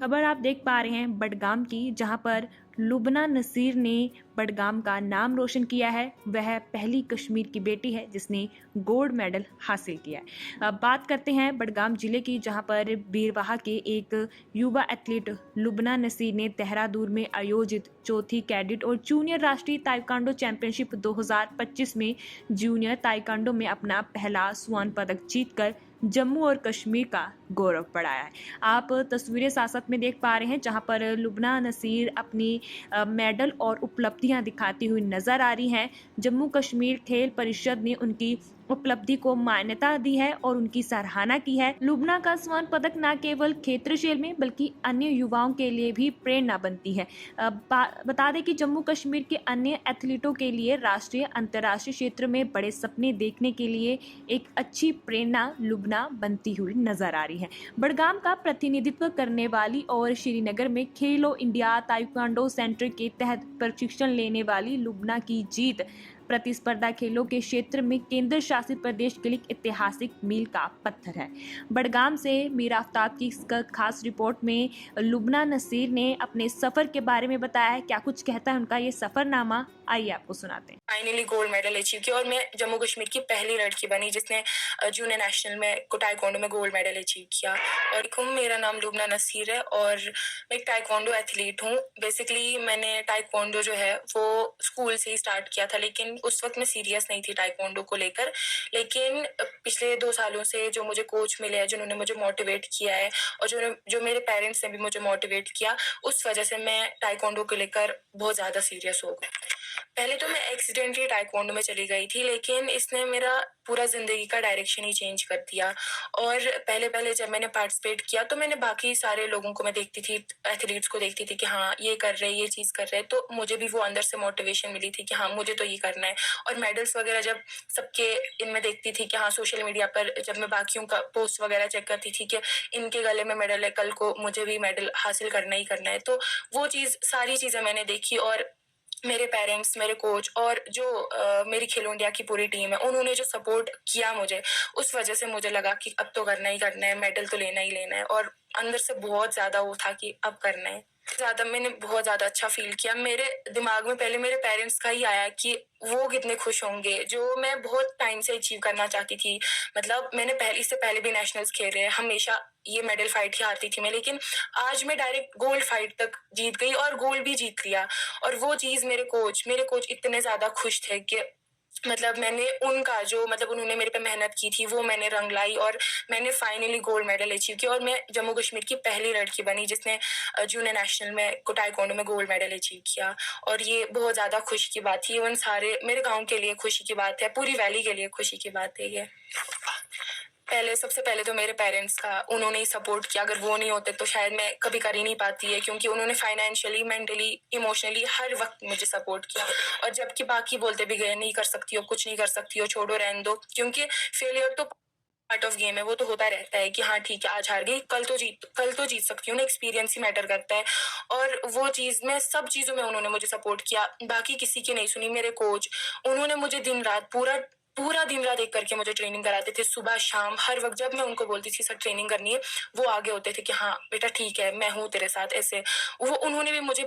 खबर आप देख पा रहे हैं बडगाम की, जहां पर लुबना नसीर ने बडगाम का नाम रोशन किया है। वह पहली कश्मीर की बेटी है जिसने गोल्ड मेडल हासिल किया है। अब बात करते हैं बडगाम जिले की, जहां पर बीरवाहा के एक युवा एथलीट लुबना नसीर ने देहरादून में आयोजित चौथी कैडेट और जूनियर राष्ट्रीय ताइक्वांडो चैंपियनशिप 2025 में जूनियर ताइक्वांडो में अपना पहला स्वर्ण पदक जीतकर जम्मू और कश्मीर का गौरव बढ़ाया है। आप तस्वीरें साथ साथ में देख पा रहे हैं, जहां पर लुबना नसीर अपनी मेडल और उपलब्धियां दिखाती हुई नजर आ रही हैं। जम्मू कश्मीर खेल परिषद ने उनकी उपलब्धि को मान्यता दी है और उनकी सराहना की है। लुबना का स्वर्ण पदक न केवल क्षेत्रशैल में बल्कि अन्य युवाओं के लिए भी प्रेरणा बनती है। बता दें कि जम्मू कश्मीर के अन्य एथलीटों के लिए राष्ट्रीय अंतर्राष्ट्रीय क्षेत्र में बड़े सपने देखने के लिए एक अच्छी प्रेरणा लुबना बनती हुई नजर आ रही है। बडगाम का प्रतिनिधित्व करने वाली और श्रीनगर में खेलो इंडिया ताइक्वांडो सेंटर के तहत प्रशिक्षण लेने वाली लुबना की जीत प्रतिस्पर्धा खेलों के क्षेत्र में केंद्र शासित प्रदेश के लिए ऐतिहासिक मील का पत्थर है। बडगाम से मीरा आफ्ताब की इस खास रिपोर्ट में लुबना नसीर ने अपने सफर के बारे में बताया है। क्या कुछ कहता है उनका ये सफरनामा, आइए आपको सुनाते हैं। फाइनली गोल्ड मेडल अचीव किया और मैं जम्मू कश्मीर की पहली लड़की बनी जिसने जूनियर नेशनल में टाइक्वांडो में गोल्ड मेडल अचीव किया। और मेरा नाम लुबना नसीर है और मैं एक टाइक्वांडो एथलीट हूँ। बेसिकली मैंने टाइक्वांडो जो है वो स्कूल से ही स्टार्ट किया था, लेकिन उस वक्त मैं सीरियस नहीं थी टाइक्वांडो को लेकर। लेकिन पिछले 2 सालों से जो मुझे कोच मिले हैं, जिन्होंने मुझे मोटिवेट किया है और जो मेरे पेरेंट्स ने भी मुझे मोटिवेट किया, उस वजह से मैं टाइक्वांडो को लेकर बहुत ज़्यादा सीरियस हो गई। पहले तो मैं एक्सीडेंटली टाइक्वांडो में चली गई थी, लेकिन इसने मेरा पूरा जिंदगी का डायरेक्शन ही चेंज कर दिया। और पहले जब मैंने पार्टिसिपेट किया तो मैंने बाकी सारे लोगों को मैं देखती थी, एथलीट्स को देखती थी कि हाँ ये कर रहे, ये चीज़ कर रहे, तो मुझे भी वो अंदर से मोटिवेशन मिली थी कि हाँ मुझे तो ये करना है। और मेडल्स वगैरह जब सबके इनमें देखती थी कि हाँ सोशल मीडिया पर जब मैं बाकियों का पोस्ट वगैरह चेक करती थी कि इनके गले में मेडल है, कल को मुझे भी मेडल हासिल करना ही करना है, तो वो सारी चीज़ें मैंने देखी। और मेरे पेरेंट्स, मेरे कोच और जो मेरी खेलो इंडिया की पूरी टीम है, उन्होंने जो सपोर्ट किया मुझे, उस वजह से मुझे लगा कि अब तो करना ही करना है, मेडल तो लेना ही लेना है। और अंदर से बहुत ज़्यादा वो था कि अब करना है। मैंने बहुत ज़्यादा अच्छा फील किया। मेरे दिमाग में पहले मेरे पेरेंट्स का ही आया कि वो कितने खुश होंगे, जो मैं बहुत टाइम से अचीव करना चाहती थी। मतलब मैंने इससे पहले भी नेशनल्स खेले हैं, हमेशा ये मेडल फाइट ही हारती थी मैं, लेकिन आज मैं डायरेक्ट गोल्ड फाइट तक जीत गई और गोल्ड भी जीत लिया। और वो चीज़ मेरे कोच इतने ज़्यादा खुश थे कि मतलब मैंने उनका जो उन्होंने मेरे पे मेहनत की थी वो मैंने रंग लाई और मैंने फाइनली गोल्ड मेडल अचीव किया। और मैं जम्मू कश्मीर की पहली लड़की बनी जिसने जूनियर नेशनल में टाइक्वांडो में गोल्ड मेडल अचीव किया। और ये बहुत ज़्यादा खुशी की बात थी, इवन सारे मेरे गाँव के लिए खुशी की बात है, पूरी वैली के लिए खुशी की बात है ये। सबसे पहले तो मेरे पेरेंट्स का, उन्होंने ही सपोर्ट किया। अगर वो नहीं होते तो शायद मैं कभी कर ही नहीं पाती है, क्योंकि उन्होंने फाइनेंशियली, मेंटली, इमोशनली हर वक्त मुझे सपोर्ट किया। और जबकि बाकी बोलते भी गए नहीं कर सकती हो, कुछ नहीं कर सकती हो, छोड़ो, रहने दो, क्योंकि फेलियर तो पार्ट ऑफ गेम है, वो तो होता रहता है कि हाँ ठीक है आज हार गई, कल तो जीत सकती हूँ ना, एक्सपीरियंस ही मैटर करता है। और वो चीज़ में, सब चीज़ों में उन्होंने मुझे सपोर्ट किया, बाकी किसी की नहीं सुनी। मेरे कोच, उन्होंने मुझे दिन रात पूरा दिन रात एक करके मुझे ट्रेनिंग कराते थे, सुबह शाम हर वक्त। जब मैं उनको बोलती थी सर ट्रेनिंग करनी है, वो आगे होते थे कि हाँ बेटा ठीक है, मैं हूँ तेरे साथ, ऐसे। उन्होंने भी मुझे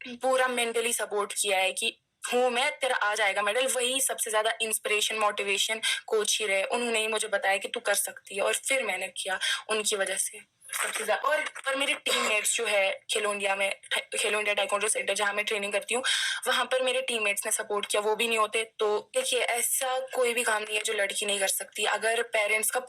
पूरा मेंटली सपोर्ट किया है कि हूँ मैं, तेरा आ जाएगा मेडल। वही सबसे ज्यादा इंस्पिरेशन, मोटिवेशन कोच ही रहे, उन्होंने ही मुझे बताया कि तू कर सकती है, और फिर मैंने किया उनकी वजह से सबसे ज्यादा। और मेरे टीममेट्स जो है खेलो इंडिया टाइक्वांडो सेंटर जहाँ मैं ट्रेनिंग करती हूँ, वहां पर मेरे टीममेट्स ने सपोर्ट किया। वो भी नहीं होते तो देखिए, ऐसा कोई भी काम नहीं है जो लड़की नहीं कर सकती। अगर पेरेंट्स का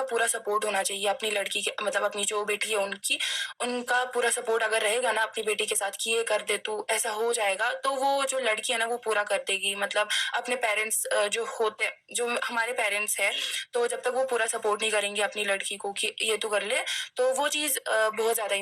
पूरा सपोर्ट होना चाहिए अपनी लड़की के, अपनी जो बेटी है उनका पूरा सपोर्ट अगर रहेगा ना अपनी बेटी के साथ कि ये कर दे तू, ऐसा हो जाएगा, तो वो जो लड़की है ना वो पूरा कर देगी। अपने पेरेंट्स जो हमारे पेरेंट्स हैं, तो जब तक वो पूरा सपोर्ट नहीं करेंगे अपनी लड़की को कि ये तू कर ले, तो वो चीज़ बहुत ज़्यादा